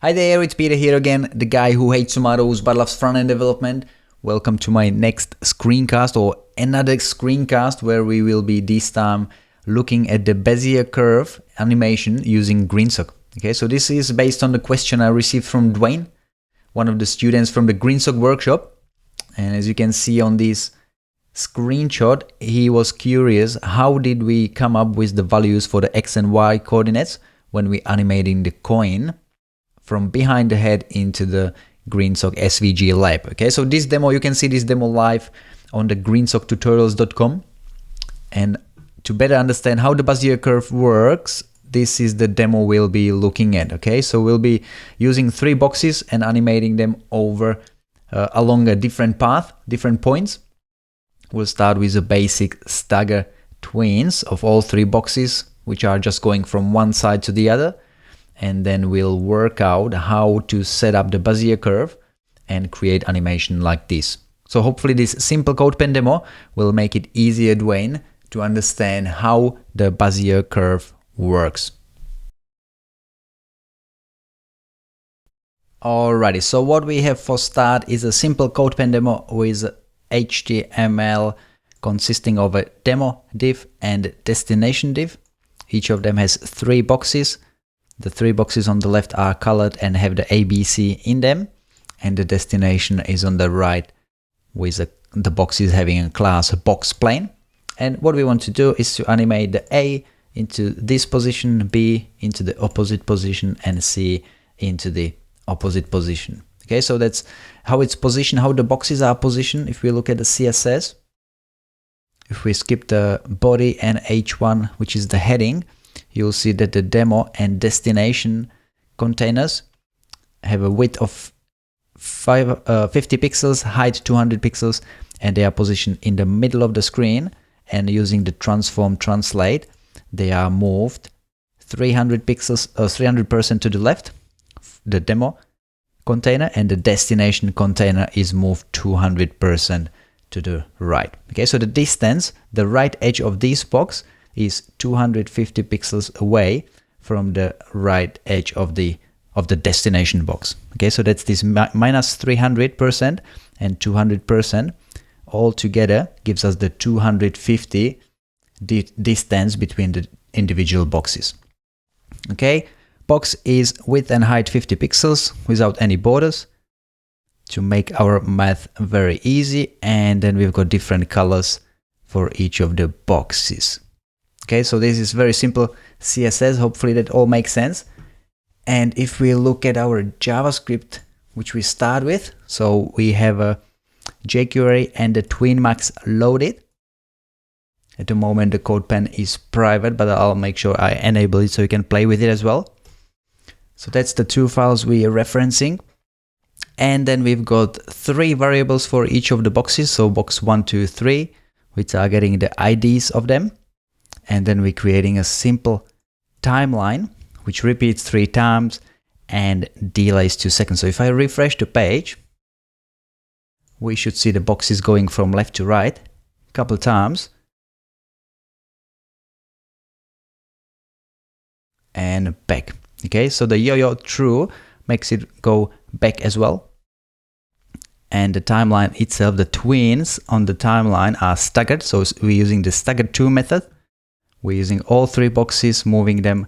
Hi there, it's Peter here again, the guy who hates tomatoes but loves front-end development. Welcome to my next screencast or another screencast where we will be this time looking at the Bezier curve animation using GreenSock. Okay, so this is based on the question I received from Dwayne, one of the students from the GreenSock Workshop. And as you can see on this screenshot, he was curious, how did we come up with the values for the X and Y coordinates when we animating the coin from behind the head into the GreenSock SVG lab. Okay, so this demo, you can see this demo live on the greensocktutorials.com. And to better understand how the Bezier curve works, this is the demo we'll be looking at. Okay, so we'll be using 3 boxes and animating them over along a different path, different points. We'll start with the basic stagger twins of all 3 boxes, which are just going from one side to the other. And then we'll work out how to set up the Bezier curve and create animation like this. So hopefully this simple CodePen demo will make it easier, Dwayne, to understand how the Bezier curve works. Alrighty, so what we have for start is a simple CodePen demo with HTML consisting of a demo div and destination div. Each of them has 3 boxes. The 3 boxes on the left are colored and have the ABC in them, and the destination is on the right with the boxes having a class box plane. And what we want to do is to animate the A into this position, B into the opposite position, and C into the opposite position. Okay, so that's how it's positioned, how the boxes are positioned. If we look at the CSS, if we skip the body and H1, which is the heading, you'll see that the demo and destination containers have a width of 50 pixels, height 200 pixels, and they are positioned in the middle of the screen. And using the transform translate, they are moved 300 pixels or 300% to the left, the demo container, and the destination container is moved 200% to the right. Okay, so the distance, the right edge of this box is 250 pixels away from the right edge of the destination box. Okay, so that's this minus 300% and 200% all together gives us the 250 distance between the individual boxes. Okay, box is width and height 50 pixels without any borders to make our math very easy. And then we've got different colors for each of the boxes. Okay, so this is very simple CSS. Hopefully that all makes sense. And if we look at our JavaScript, which we start with, so we have a jQuery and the TwinMax loaded. At the moment, the CodePen is private, but I'll make sure I enable it so you can play with it as well. So that's the 2 files we are referencing. And then we've got 3 variables for each of the boxes. So box 1, 2, 3, which are getting the IDs of them. And then we're creating a simple timeline, which repeats 3 times and delays 2 seconds. So if I refresh the page, we should see the boxes going from left to right a couple times. And back. Okay, so the yo-yo true makes it go back as well. And the timeline itself, the twins on the timeline are staggered. So we're using the staggered 2 method. We're using all 3 boxes, moving them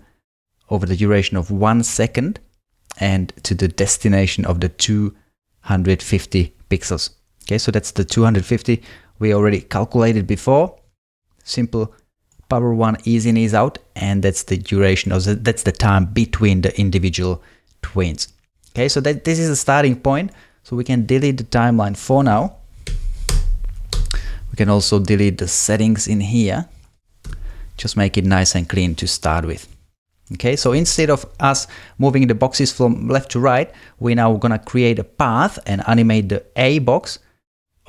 over the duration of 1 second and to the destination of the 250 pixels. Okay, so that's the 250 we already calculated before. Simple power 1 ease in, ease out, and that's the duration, or that's the time between the individual twins. Okay, so this is a starting point. So we can delete the timeline for now. We can also delete the settings in here. Just make it nice and clean to start with. Okay, so instead of us moving the boxes from left to right, we're now gonna create a path and animate the A box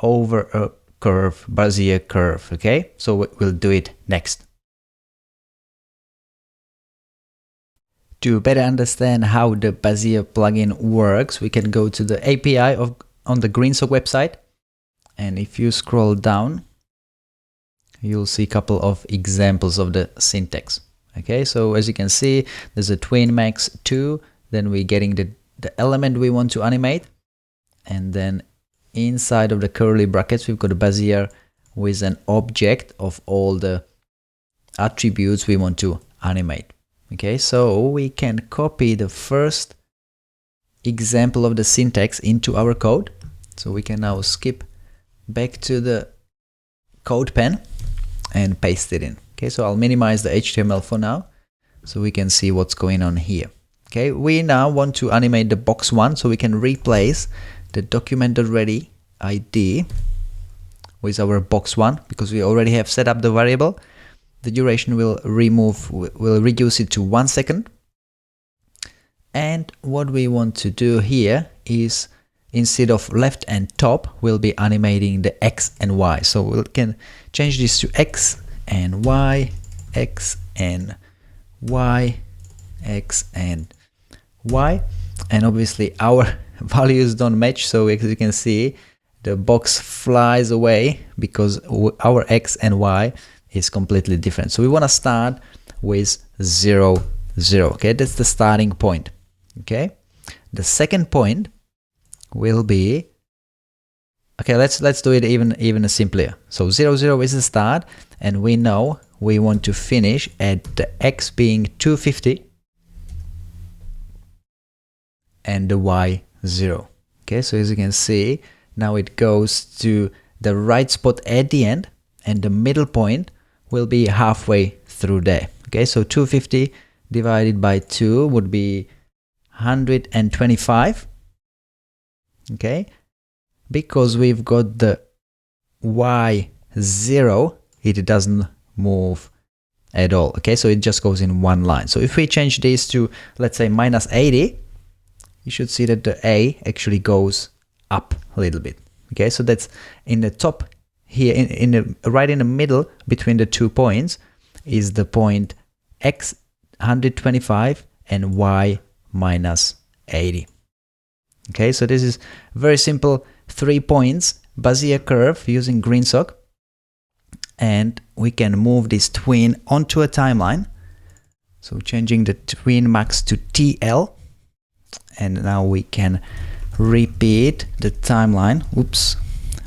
over a curve, Bezier curve. Okay, so we'll do it next. To better understand how the Bezier plugin works, we can go to the API on the GreenSock website. And if you scroll down, you'll see a couple of examples of the syntax. Okay, so as you can see, there's a TwinMax 2, then we're getting the the element we want to animate, and then inside of the curly brackets we've got a Bezier with an object of all the attributes we want to animate. Okay, so we can copy the first example of the syntax into our code. So we can now skip back to the CodePen and paste it in. Okay, so I'll minimize the HTML for now so we can see what's going on here. Okay, we now want to animate the box 1, so we can replace the document.ready ID with our box 1 because we already have set up the variable. The duration will reduce it to 1 second. And what we want to do here is, instead of left and top, we'll be animating the X and Y. So we can change this to X and Y, X and Y, X and Y. And obviously our values don't match, so as you can see, the box flies away because our X and Y is completely different. So we want to start with 0, 0. Okay, that's the starting point. Okay, the second point will be, okay, let's do it even simpler. So 0, 0 is the start, and we know we want to finish at the X being 250 and the Y 0. Okay, so as you can see, now it goes to the right spot at the end, and the middle point will be halfway through there. Okay, so 250 divided by 2 would be 125. Okay, because we've got the Y 0, it doesn't move at all. Okay, so it just goes in one line. So if we change this to, let's say, minus 80, you should see that the A actually goes up a little bit. Okay, so that's in the top here, right in the middle between the 2 points is the point X 125 and Y minus 80. Okay, so this is very simple 3 points Bezier curve using GreenSock, and we can move this tween onto a timeline. So changing the tween max to TL, and now we can repeat the timeline. Oops,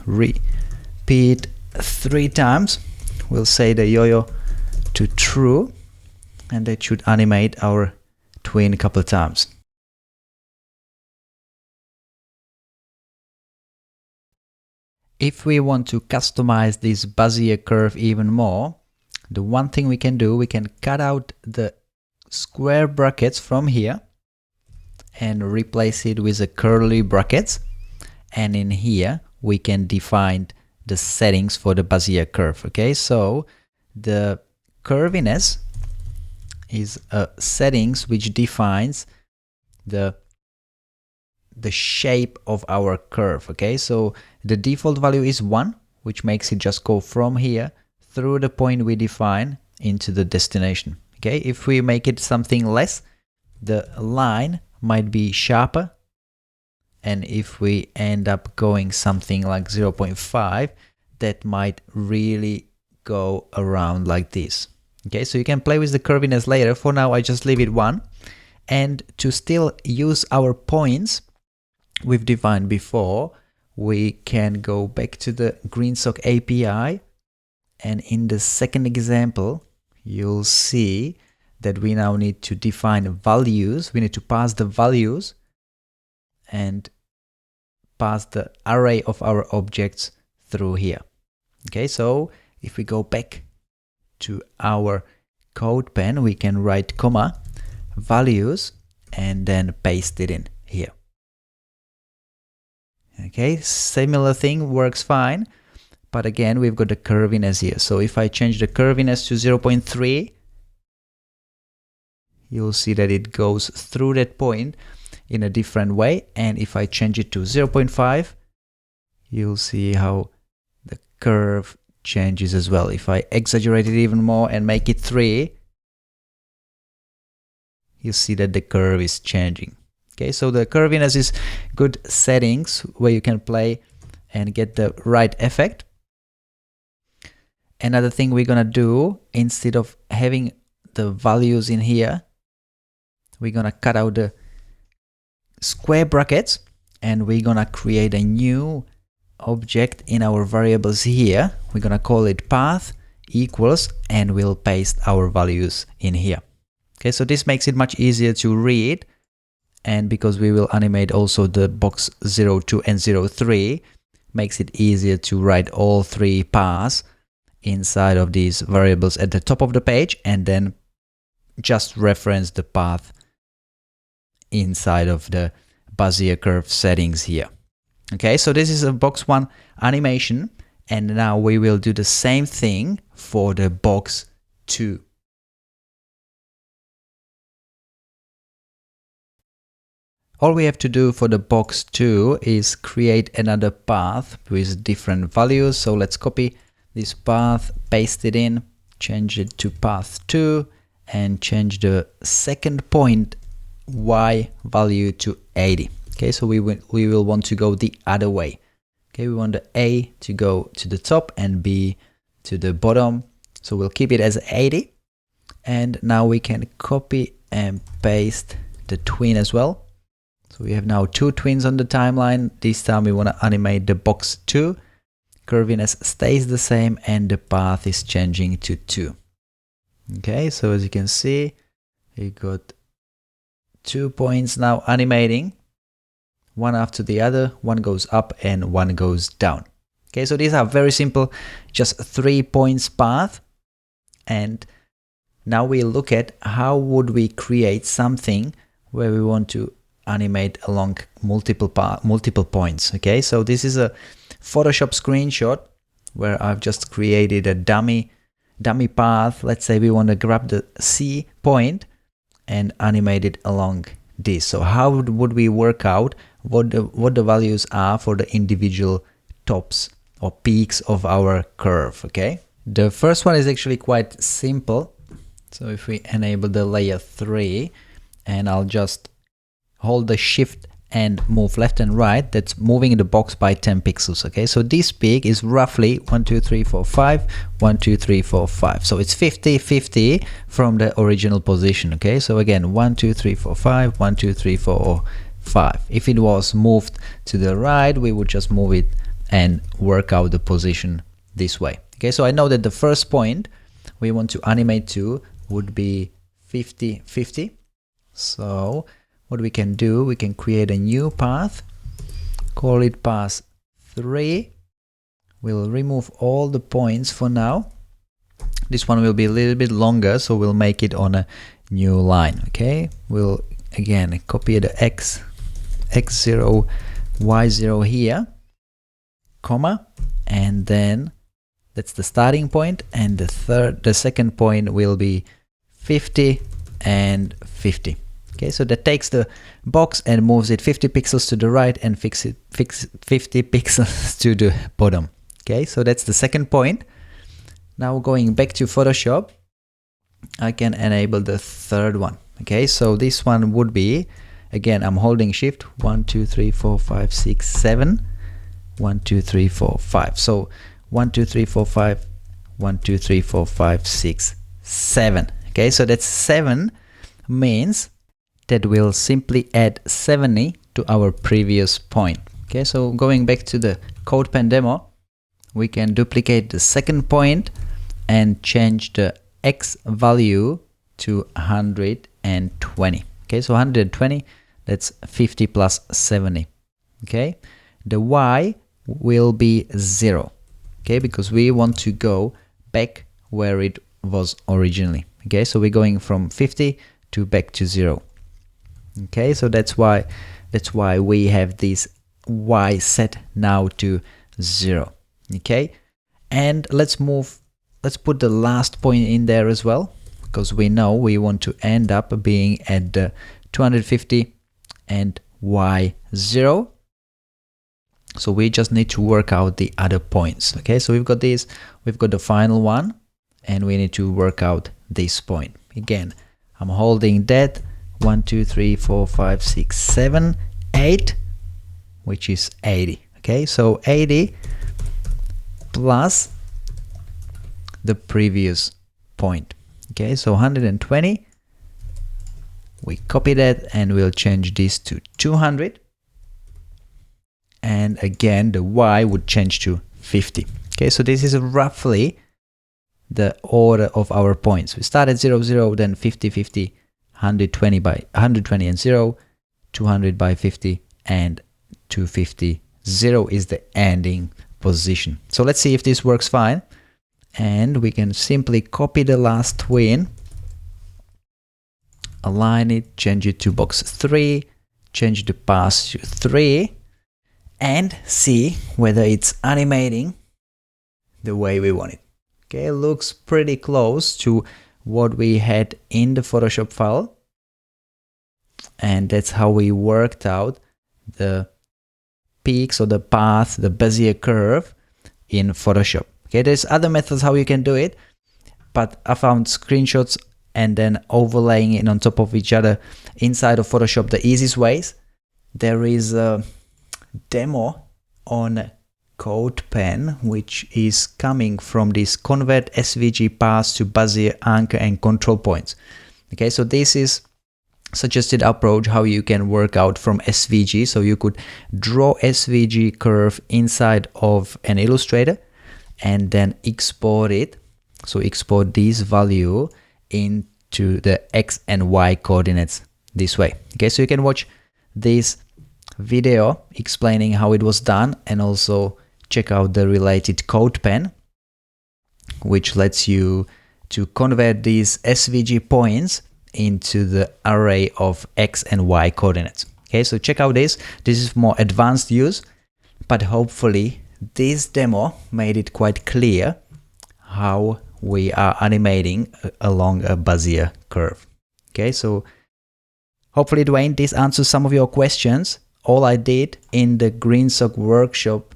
repeat 3 times. We'll say the yo-yo to true, and that should animate our tween a couple of times. If we want to customize this Bezier curve even more, the one thing we can do, we can cut out the square brackets from here and replace it with a curly brackets, and in here we can define the settings for the Bezier curve. Okay, so the curviness is settings which defines the shape of our curve. Okay, so the default value is 1, which makes it just go from here through the point we define into the destination. Okay, if we make it something less, the line might be sharper, and if we end up going something like 0.5, that might really go around like this. Okay, so you can play with the curviness later. For now I just leave it 1, and to still use our points we've defined before, we can go back to the GreenSock API, and in the second example you'll see that we now need to define values. We need to pass the values and pass the array of our objects through here. Okay, so if we go back to our CodePen, we can write comma values and then paste it in here. Okay, similar thing works fine, but again we've got the curviness here. So if I change the curviness to 0.3, you'll see that it goes through that point in a different way, and if I change it to 0.5, you'll see how the curve changes as well. If I exaggerate it even more and make it 3, you see that the curve is changing. Okay, so the curviness is good settings where you can play and get the right effect. Another thing we're gonna do, instead of having the values in here, we're gonna cut out the square brackets, and we're gonna create a new object in our variables here. We're gonna call it path equals, and we'll paste our values in here. Okay, so this makes it much easier to read, and because we will animate also the box 02 and 03, makes it easier to write all three paths inside of these variables at the top of the page, and then just reference the path inside of the Bezier curve settings here. Okay, so this is a box 1 animation, and now we will do the same thing for the box 2. All we have to do for the box 2 is create another path with different values. So let's copy this path, paste it in, change it to path 2, and change the second point y value to 80. Okay, so we will want to go the other way. Okay, we want the A to go to the top and B to the bottom. So we'll keep it as 80. And now we can copy and paste the twin as well. So we have now 2 twins on the timeline. This time we want to animate the box 2. Curviness stays the same and the path is changing to 2. Okay, so as you can see, we got 2 points now animating. One after the other, one goes up and one goes down. Okay, so these are very simple, just 3 points path. And now we look at how would we create something where we want to animate along multiple points. Okay, so this is a Photoshop screenshot where I've just created a dummy path. Let's say we want to grab the C point and animate it along this. So how would we work out what the values are for the individual tops or peaks of our curve? Okay, the first one is actually quite simple. So if we enable the layer 3, and I'll just hold the shift and move left and right, that's moving the box by 10 pixels. Okay, so this peak is roughly 1 2 3 4 5 1 2 3 4 5, so it's 50-50 from the original position. Okay, so again 1 2 3 4 5 1 2 3 4 5. If it was moved to the right, we would just move it and work out the position this way. Okay, so I know that the first point we want to animate to would be 50-50. So what we can do, we can create a new path, call it path 3. We'll remove all the points for now. This one will be a little bit longer, so we'll make it on a new line. Okay, we'll again copy the x0, y0 here, comma, and then that's the starting point, and the second point will be 50 and 50. Okay, so that takes the box and moves it 50 pixels to the right and 50 pixels to the bottom. Okay, so that's the second point. Now going back to Photoshop, I can enable the third one. Okay, so this one would be, again, I'm holding shift, 1 2 3 4 5 6 7 1 2 3 4 5. So 1 2 3 4 5 1 2 3 4 5 6 7. Okay, so that's 7 means that we'll simply add 70 to our previous point. Okay, so going back to the CodePen demo, we can duplicate the second point and change the x value to 120. Okay, so 120, that's 50 plus 70. Okay, the y will be 0. Okay, because we want to go back where it was originally. Okay, so we're going from 50 to back to 0. Okay, so that's why we have this y set now to 0. Okay, and let's put the last point in there as well, because we know we want to end up being at the 250 and y0. So we just need to work out the other points. Okay, so we've got this, we've got the final one, and we need to work out this point. Again, I'm holding that 1 2 3 4 5 6 7 8, which is 80. Okay, so 80 plus the previous point. Okay, so 120 We copy that and we'll change this to 200. And again, the Y would change to 50. Okay, so this is roughly the order of our points. We start at 0, 0, then 50, 50, 120 by 120 and 0, 200 by 50, and 250. 0 is the ending position. So let's see if this works fine. And we can simply copy the last twin, align it, change it to box 3, change the path to 3, and see whether it's animating the way we want it. Okay, looks pretty close to what we had in the Photoshop file. And that's how we worked out the peaks or the path, the Bezier curve in Photoshop. Okay, there's other methods how you can do it, but I found screenshots and then overlaying it on top of each other inside of Photoshop the easiest ways. There is a demo on CodePen, which is coming from this convert SVG paths to Bezier anchor and control points. Okay, so this is suggested approach how you can work out from SVG. So you could draw SVG curve inside of an Illustrator and then export it. So export this value into the X and Y coordinates this way. Okay, so you can watch this video explaining how it was done and also check out the related CodePen, which lets you to convert these SVG points into the array of X and Y coordinates. Okay, so check out this. This is more advanced use, but hopefully this demo made it quite clear how we are animating along a Bezier curve. Okay, so hopefully, Dwayne, this answers some of your questions. All I did in the GreenSock workshop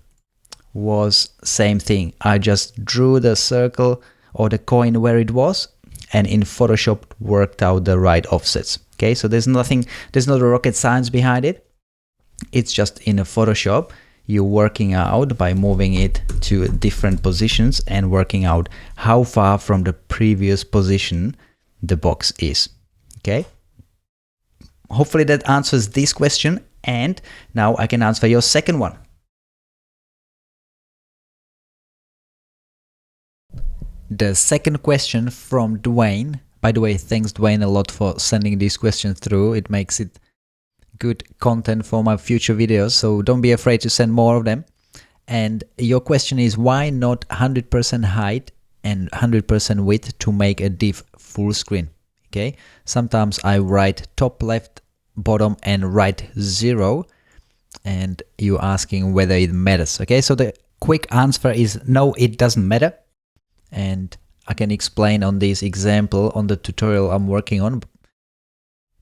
was same thing. I just drew the circle or the coin where it was, and in Photoshop worked out the right offsets. Okay, so there's not a rocket science behind it. It's just in a Photoshop, you're working out by moving it to different positions and working out how far from the previous position the box is. Okay, hopefully that answers this question, and now I can answer your second one. The second question from Dwayne. By the way, thanks Dwayne a lot for sending these questions through. It makes it good content for my future videos, so don't be afraid to send more of them. And your question is, why not 100% height and 100% width to make a div full screen? Okay, sometimes I write top left, bottom and right 0, and you're asking whether it matters. Okay, so the quick answer is no, it doesn't matter. And I can explain on this example on the tutorial I'm working on.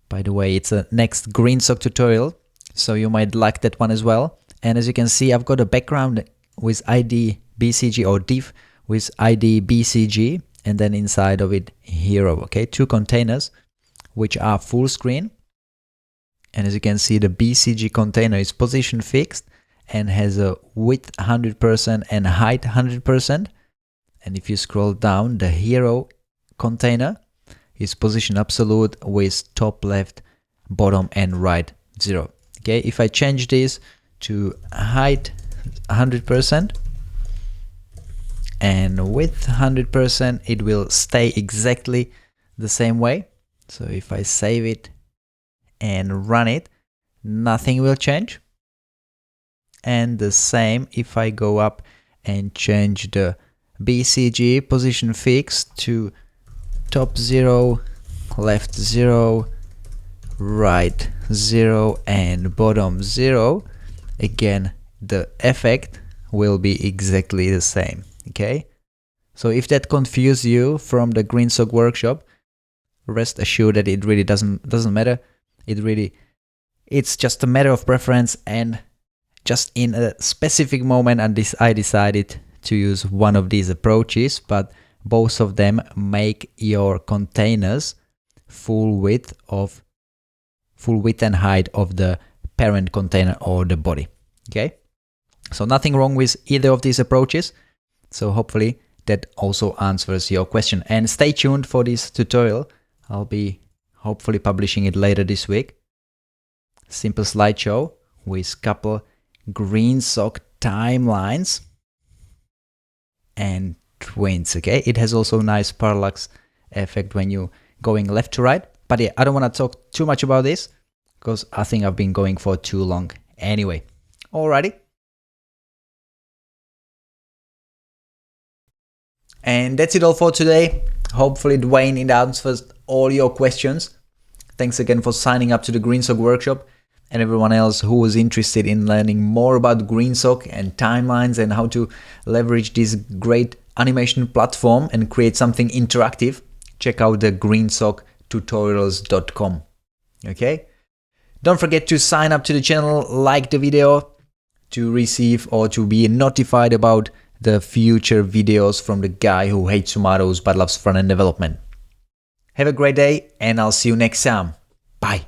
By the way, it's a next GreenSock tutorial, so you might like that one as well. And as you can see, I've got a background with ID BCG or div with ID BCG, and then inside of it hero. Okay, two containers which are full screen. And as you can see, the BCG container is position fixed and has a width 100% and height 100%. And if you scroll down, the hero container is position absolute with top left, bottom and right 0. Okay, if I change this to height 100% and width 100%, it will stay exactly the same way. So if I save it and run it, nothing will change. And the same if I go up and change the BCG position fixed to top 0, left 0, right 0 and bottom 0, again the effect will be exactly the same. Okay, so if that confused you from the GreenSock workshop, rest assured that it really doesn't matter. It's just a matter of preference, and just in a specific moment I decided to use one of these approaches, but both of them make your containers full width and height of the parent container or the body. Okay, so nothing wrong with either of these approaches. So hopefully that also answers your question, and stay tuned for this tutorial. I'll be hopefully publishing it later this week. Simple slideshow with couple GreenSock timelines and twins, okay? It has also a nice parallax effect when you going left to right. But yeah, I don't want to talk too much about this because I think I've been going for too long anyway. Alrighty. And that's it all for today. Hopefully Dwayne it answers all your questions. Thanks again for signing up to the GreenSock Workshop, and everyone else who was interested in learning more about GreenSock and timelines and how to leverage this great animation platform and create something interactive. Check out the greensocktutorials.com. Okay? Don't forget to sign up to the channel, like the video to receive or to be notified about the future videos from the guy who hates tomatoes but loves front-end development. Have a great day, and I'll see you next time. Bye.